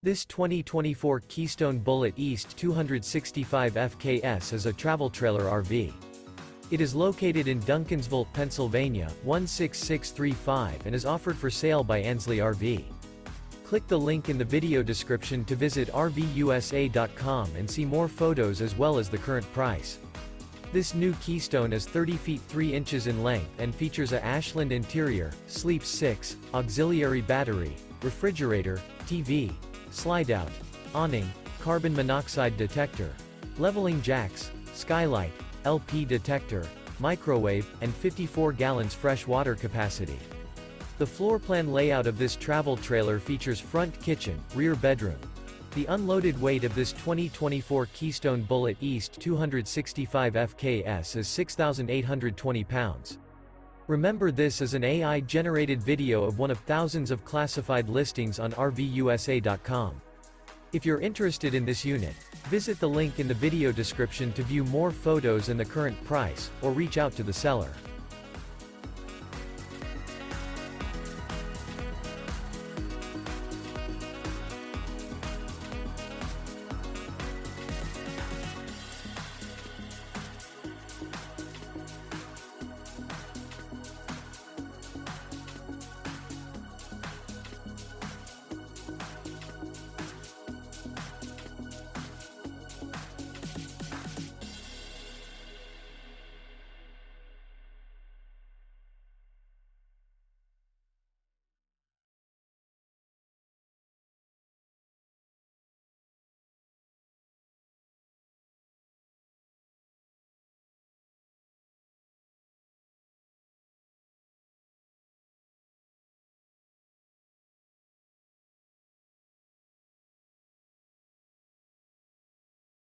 This 2024 Keystone Bullet East 265 FKS is a travel trailer RV. It is located in Duncansville, Pennsylvania, 16635 and is offered for sale by Ansley RV. Click the link in the video description to visit RVUSA.com and see more photos as well as the current price. This new Keystone is 30 feet 3 inches in length and features a Ashland interior, sleeps 6, auxiliary battery, refrigerator, TV, slide-out, awning, carbon monoxide detector, leveling jacks, skylight, LP detector, microwave, and 54 gallons fresh water capacity. The floor plan layout of this travel trailer features front kitchen, rear bedroom. The unloaded weight of this 2024 Keystone Bullet East 265 FKS is 6,820 pounds. Remember, this is an AI-generated video of one of thousands of classified listings on RVUSA.com. If you're interested in this unit, visit the link in the video description to view more photos and the current price, or reach out to the seller.